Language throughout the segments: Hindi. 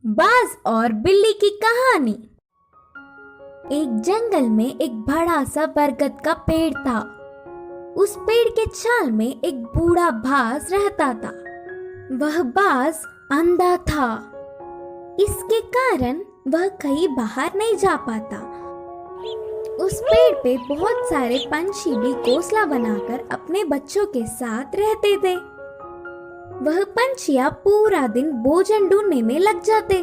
बाज और बिल्ली की कहानी। एक जंगल में एक बड़ा सा बरगद का पेड़ था। उस पेड़ के छाल में एक बूढ़ा बाज रहता था। वह बाज अंधा था। इसके कारण वह कहीं बाहर नहीं जा पाता। उस पेड़ पे बहुत सारे पंछी भी घोंसला बनाकर अपने बच्चों के साथ रहते थे। वह पंछियां पूरा दिन भोजन ढूंढने में लग जाते।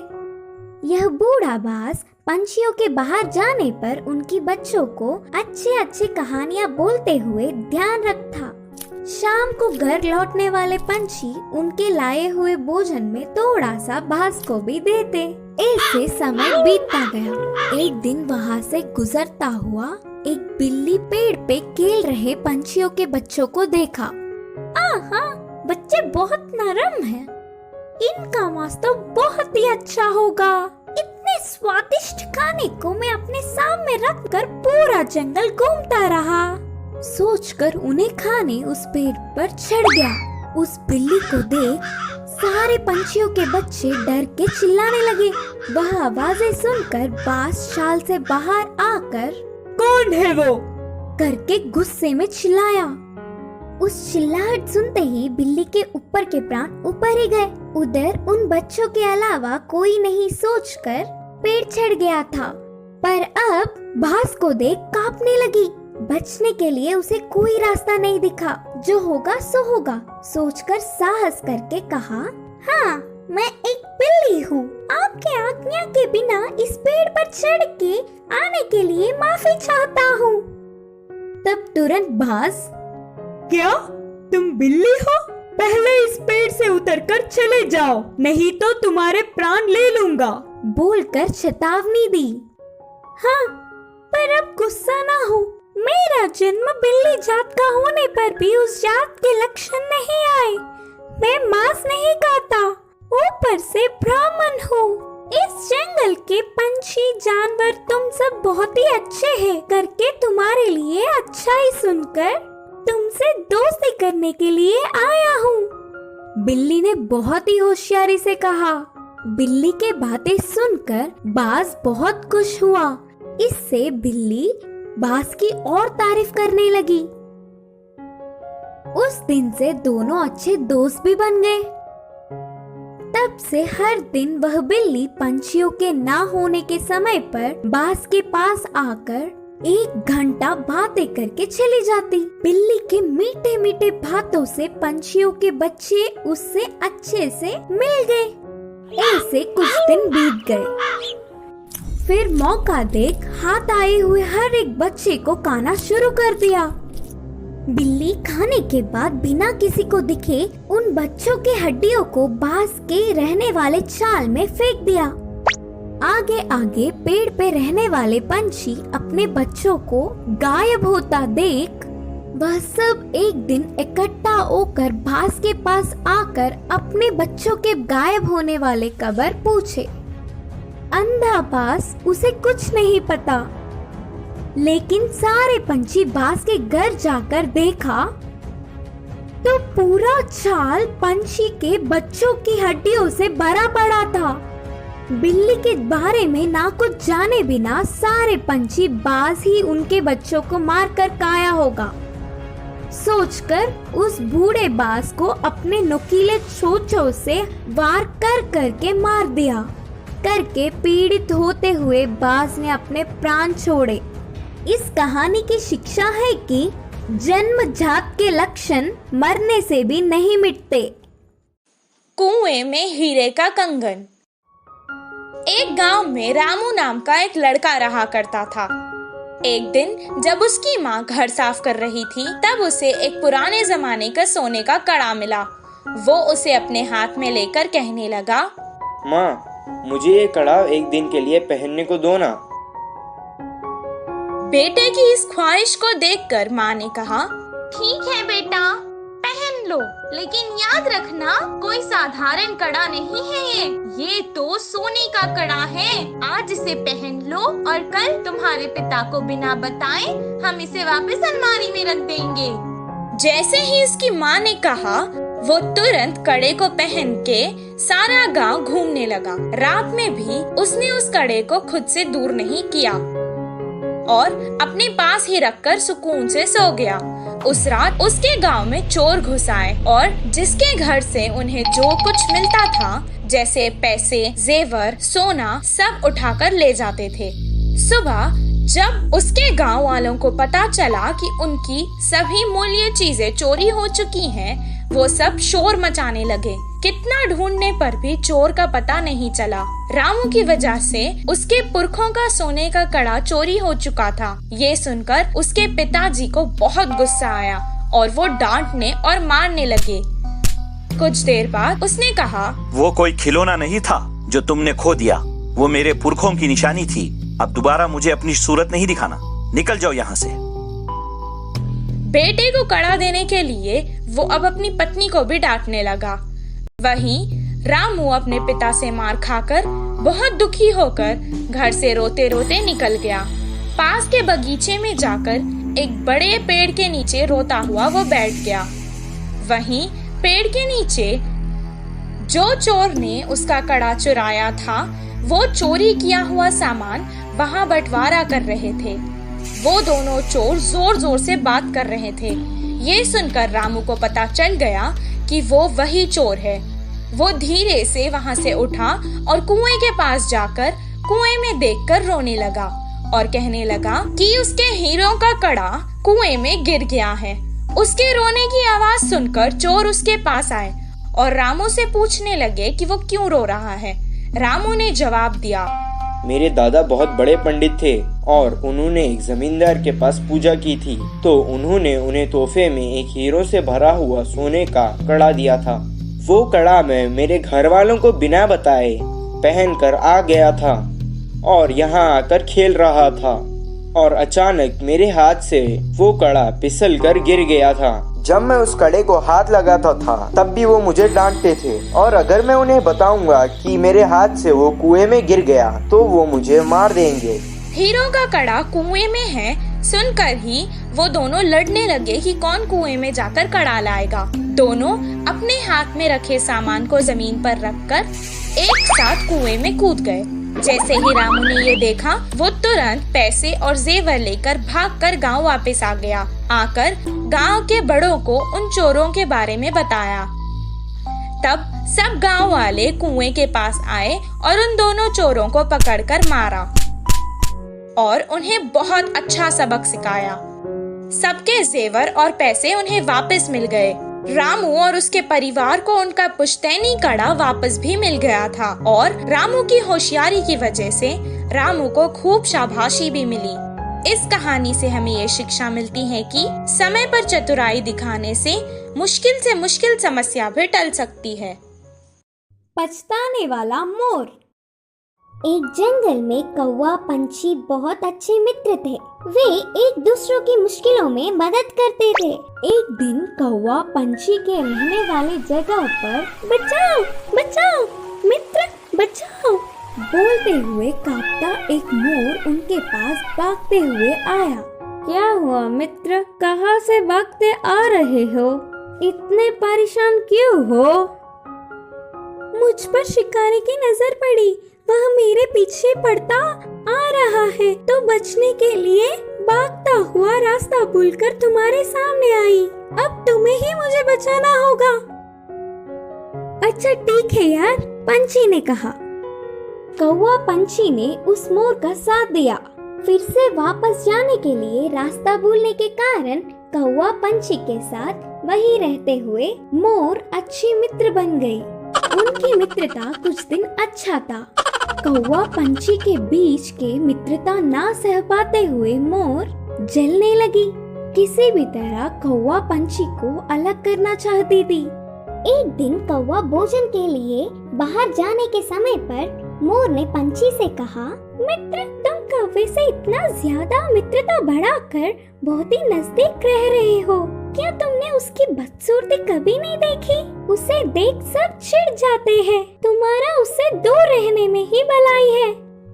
यह बूढ़ा बाज पंछियों के बाहर जाने पर उनकी बच्चों को अच्छे अच्छे कहानियां बोलते हुए ध्यान रखता। शाम को घर लौटने वाले पंछी उनके लाए हुए भोजन में थोड़ा सा बाज को भी देते। ऐसे समय बीतता गया। एक दिन वहाँ से गुजरता हुआ एक बिल्ली पेड़ पे खेल रहे पंछियों के बच्चों को देखा। आहा, बच्चे बहुत नरम हैं। इनका मांस तो बहुत ही अच्छा होगा। इतने स्वादिष्ट खाने को मैं अपने सामने रखकर पूरा जंगल घूमता रहा। सोचकर उन्हें खाने उस पेड़ पर चढ़ गया। उस बिल्ली को देख सारे पंछियों के बच्चे डर के चिल्लाने लगे। वह आवाजें सुनकर बाज शाल से बाहर आकर कौन है वो करके गुस्से में चिल्लाया। उस चिल्लाहट सुनते ही बिल्ली के ऊपर के प्राण ऊपर ही गए। उधर उन बच्चों के अलावा कोई नहीं सोचकर पेड़ चढ़ गया था। पर अब बाज को देख कांपने लगी। बचने के लिए उसे कोई रास्ता नहीं दिखा। जो होगा सो होगा सोचकर साहस करके कहा, हाँ, मैं एक बिल्ली हूँ। आपके आज्ञा के बिना इस पेड़ पर चढ़ के आने के लिए माफी चाहता हूँ। तब तुरंत बाज, क्या तुम बिल्ली हो? पहले इस पेड़ से उतरकर चले जाओ, नहीं तो तुम्हारे प्राण ले लूंगा, बोलकर चेतावनी दी। हाँ, पर अब गुस्सा ना हो। मेरा जन्म बिल्ली जात का होने पर भी उस जात के लक्षण नहीं आए। मैं मांस नहीं खाता, ऊपर से ब्राह्मण हूँ। इस जंगल के पंछी जानवर तुम सब बहुत ही अच्छे हैं करके तुम्हारे लिए अच्छा ही सुनकर तुमसे दोस्ती करने के लिए आया हूँ। बिल्ली ने बहुत ही होशियारी से कहा। बिल्ली के बातें सुनकर बाज बहुत खुश हुआ। इससे बिल्ली बाज की और तारीफ करने लगी। उस दिन से दोनों अच्छे दोस्त भी बन गए। तब से हर दिन वह बिल्ली पंछियों के ना होने के समय पर बाज के पास आकर 1 घंटा बातें करके चली जाती। बिल्ली के मीठे मीठे बातों से पंछियों के बच्चे उससे अच्छे से मिल गए। ऐसे कुछ दिन बीत गए। फिर मौका देख हाथ आए हुए हर एक बच्चे को खाना शुरू कर दिया। बिल्ली खाने के बाद बिना किसी को दिखे उन बच्चों के हड्डियों को बाज के रहने वाले चाल में फेंक दिया। आगे आगे पेड़ पे रहने वाले पंछी अपने बच्चों को गायब होता देख वह सब एक दिन इकट्ठा होकर बाज के पास आकर अपने बच्चों के गायब होने वाले खबर पूछे। अंधा बाज उसे कुछ नहीं पता, लेकिन सारे पंछी बाज के घर जाकर देखा तो पूरा चाल पंछी के बच्चों की हड्डियों से भरा पड़ा था। बिल्ली के बारे में ना कुछ जाने बिना सारे पंछी बाज ही उनके बच्चों को मारकर खाया होगा सोचकर उस बूढ़े बाज को अपने नुकीले चोंचों से वार कर करके मार दिया। करके पीड़ित होते हुए बाज ने अपने प्राण छोड़े। इस कहानी की शिक्षा है कि जन्मजात के लक्षण मरने से भी नहीं मिटते। कुएं में हीरे का कंगन। एक गांव में रामू नाम का एक लड़का रहा करता था। एक दिन जब उसकी माँ घर साफ कर रही थी तब उसे एक पुराने जमाने का सोने का कड़ा मिला। वो उसे अपने हाथ में लेकर कहने लगा, माँ, मुझे ये कड़ा एक दिन के लिए पहनने को दो ना। बेटे की इस ख्वाहिश को देखकर माँ ने कहा, ठीक है बेटा, पहन लो, लेकिन याद रखना कोई साधारण कड़ा नहीं है ये तो सोने का कड़ा है। आज इसे पहन लो और कल तुम्हारे पिता को बिना बताए हम इसे वापस अलमारी में रख देंगे। जैसे ही इसकी माँ ने कहा वो तुरंत कड़े को पहन के सारा गांव घूमने लगा। रात में भी उसने उस कड़े को खुद से दूर नहीं किया और अपने पास ही रखकर सुकून से सो गया। उस रात उसके गांव में चोर घुस आए और जिसके घर से उन्हें जो कुछ मिलता था, जैसे पैसे, जेवर, सोना, सब उठाकर ले जाते थे। सुबह जब उसके गांव वालों को पता चला कि उनकी सभी मूल्य चीजें चोरी हो चुकी हैं, वो सब शोर मचाने लगे। कितना ढूंढने पर भी चोर का पता नहीं चला। रामू की वजह से उसके पुरखों का सोने का कड़ा चोरी हो चुका था। ये सुनकर उसके पिताजी को बहुत गुस्सा आया और वो डांटने और मारने लगे। कुछ देर बाद उसने कहा, वो कोई खिलौना नहीं था जो तुमने खो दिया, वो मेरे पुरखों की निशानी थी। अब दोबारा मुझे अपनी सूरत नहीं दिखाना, निकल जाओ यहाँ से। बेटे को कड़ा देने के लिए वो अब अपनी पत्नी को भी डांटने लगा। वहीं रामू अपने पिता से मार खाकर बहुत दुखी होकर घर से रोते रोते निकल गया। पास के बगीचे में जाकर एक बड़े पेड़ के नीचे रोता हुआ वो बैठ गया। वहीं पेड़ के नीचे जो चोर ने उसका कड़ा चुराया था, वो चोरी किया हुआ सामान वहां बंटवारा कर रहे थे। वो दोनों चोर जोर जोर से बात कर रहे थे। ये सुनकर रामू को पता चल गया कि वो वही चोर है। वो धीरे से वहां से उठा और कुएं के पास जाकर कुएं में देखकर रोने लगा और कहने लगा कि उसके हीरों का कड़ा कुएं में गिर गया है। उसके रोने की आवाज सुनकर चोर उसके पास आए और रामू से पूछने लगे कि वो क्यों रो रहा है। रामू ने जवाब दिया, मेरे दादा बहुत बड़े पंडित थे और उन्होंने एक जमींदार के पास पूजा की थी, तो उन्होंने उन्हें तोहफे में एक हीरो से भरा हुआ सोने का कड़ा दिया था। वो कड़ा मैं मेरे घर वालों को बिना बताए पहनकर आ गया था और यहाँ आकर खेल रहा था और अचानक मेरे हाथ से वो कड़ा फिसल कर गिर गया था। जब मैं उस कड़े को हाथ लगाता था तब भी वो मुझे डांटते थे और अगर मैं उन्हें बताऊंगा कि मेरे हाथ से वो कुएं में गिर गया तो वो मुझे मार देंगे। हीरो का कड़ा कुएं में है सुनकर ही वो दोनों लड़ने लगे कि कौन कुएं में जाकर कड़ा लाएगा। दोनों अपने हाथ में रखे सामान को जमीन पर रखकर एक साथ कुएं में कूद गए। जैसे ही रामू ने ये देखा, वो तुरंत पैसे और जेवर लेकर भागकर गांव वापस आ गया। आकर गांव के बड़ों को उन चोरों के बारे में बताया। तब सब गांव वाले कुएं के पास आए और उन दोनों चोरों को पकड़कर मारा और उन्हें बहुत अच्छा सबक सिखाया। सबके जेवर और पैसे उन्हें वापस मिल गए। रामू और उसके परिवार को उनका पुश्तैनी कड़ा वापस भी मिल गया था और रामू की होशियारी की वजह से रामू को खूब शाबाशी भी मिली। इस कहानी से हमें ये शिक्षा मिलती है कि समय पर चतुराई दिखाने से मुश्किल समस्या भी टल सकती है। पछताने वाला मोर। एक जंगल में कौवा पंछी बहुत अच्छे मित्र थे। वे एक दूसरों की मुश्किलों में मदद करते थे। एक दिन कौवा पंछी के रहने वाले जगह पर बचाओ बचाओ मित्र बचाओ बोलते हुए कांपता एक मोर उनके पास भागते हुए आया। क्या हुआ मित्र, कहाँ से भागते आ रहे हो? इतने परेशान क्यों हो? मुझ पर शिकारी की नजर पड़ी, वह मेरे पीछे पड़ता आ रहा है तो बचने के लिए भागता हुआ रास्ता भूलकर तुम्हारे सामने आई। अब तुम्हें ही मुझे बचाना होगा। अच्छा ठीक है यार, पंछी ने कहा। कौवा पंछी ने उस मोर का साथ दिया। फिर से वापस जाने के लिए रास्ता भूलने के कारण कौवा पंछी के साथ वहीं रहते हुए मोर अच्छी मित्र बन गई। उनकी मित्रता कुछ दिन अच्छा था। कौवा पंछी के बीच के मित्रता ना सह पाते हुए मोर जलने लगी। किसी भी तरह कौवा पंछी को अलग करना चाहती थी। एक दिन कौवा भोजन के लिए बाहर जाने के समय पर मोर ने पंछी से कहा, मित्र तुम कौवे से इतना ज्यादा मित्रता बढ़ाकर बहुत ही नजदीक रह रहे हो। क्या तुमने उसकी बदसूरती कभी नहीं देखी? उसे देख सब चिढ़ जाते हैं। तुम्हारा उससे दूर रहने में ही भलाई है।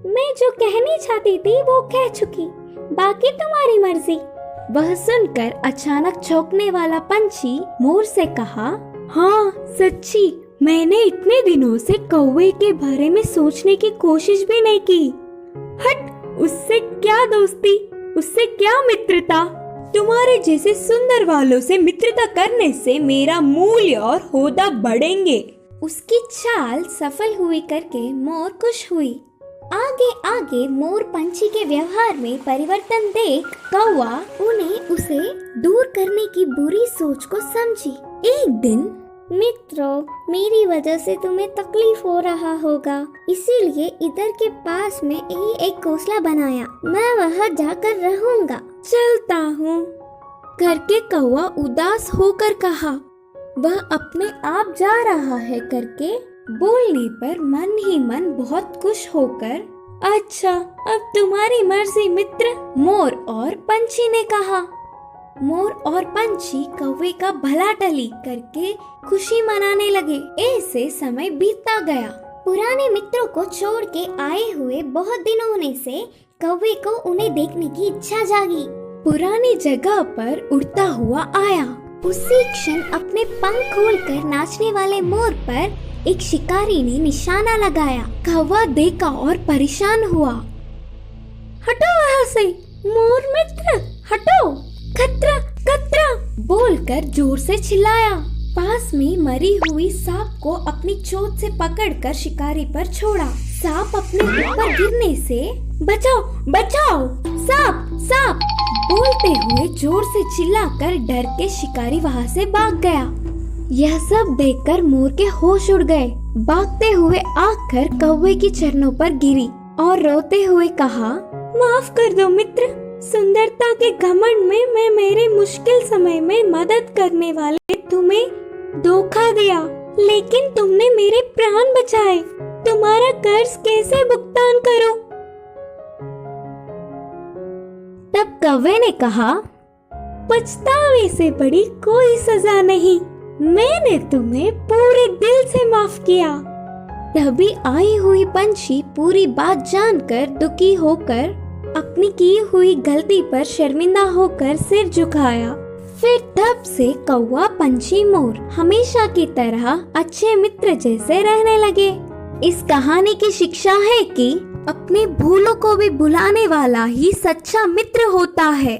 मैं जो कहनी चाहती थी वो कह चुकी, बाकी तुम्हारी मर्जी। वह सुनकर अचानक चौंकने वाला पंछी मोर से कहा, हाँ सच्ची, मैंने इतने दिनों से कौवे के बारे में सोचने की कोशिश भी नहीं की। हट, उससे क्या दोस्ती, उससे क्या मित्रता। तुम्हारे जैसे सुंदर वालों से मित्रता करने से मेरा मूल्य और होदा बढ़ेंगे। उसकी चाल सफल हुई करके मोर खुश हुई। आगे आगे मोर पंछी के व्यवहार में परिवर्तन देख कौवा उन्हें उसे दूर करने की बुरी सोच को समझी। एक दिन, मित्रों, मेरी वजह से तुम्हें तकलीफ हो रहा होगा, इसीलिए इधर के पास में ही एक घोंसला बनाया। मैं वहाँ जाकर रहूंगा। चलता हूँ, करके कौवा उदास होकर कहा। वह अपने आप जा रहा है करके बोलने पर मन ही मन बहुत खुश होकर, अच्छा अब तुम्हारी मर्जी मित्र, मोर और पंछी ने कहा। मोर और पंछी कौवे का भला टली करके खुशी मनाने लगे। ऐसे समय बीतता गया। पुराने मित्रों को छोड़ के आए हुए बहुत दिन होने से कौवे को उन्हें देखने की इच्छा जागी। पुरानी जगह पर उड़ता हुआ आया। उसी क्षण अपने पंख खोलकर नाचने वाले मोर पर एक शिकारी ने निशाना लगाया। कौवा देखा और परेशान हुआ। हटो वहाँ से, मोर मित्र, हटो, खतरा खतरा बोलकर जोर से चिल्लाया। पास में मरी हुई सांप को अपनी चोंच से पकड़कर शिकारी पर छोड़ा। सांप अपने ऊपर गिरने से, बचाओ बचाओ, सांप सांप बोलते हुए जोर से चिल्लाकर डर के शिकारी वहाँ से भाग गया। यह सब देखकर मोर के होश उड़ गए। भागते हुए आकर कौवे की चरणों पर गिरी और रोते हुए कहा, माफ कर दो मित्र, सुंदरता के घमंड में मैं मेरे मुश्किल समय में मदद करने वाले तुम्हें धोखा दिया, लेकिन तुमने मेरे प्राण बचाए। तुम्हारा कर्ज कैसे भुगतान करूं? तब कौवे ने कहा, पछतावे से बड़ी कोई सजा नहीं, मैंने तुम्हें पूरे दिल से माफ किया। तभी आई हुई पंछी पूरी बात जानकर दुखी होकर अपनी की हुई गलती पर शर्मिंदा होकर सिर झुकाया। फिर तब से कौवा पंछी मोर हमेशा की तरह अच्छे मित्र जैसे रहने लगे। इस कहानी की शिक्षा है कि अपने भूलों को भी भुलाने वाला ही सच्चा मित्र होता है।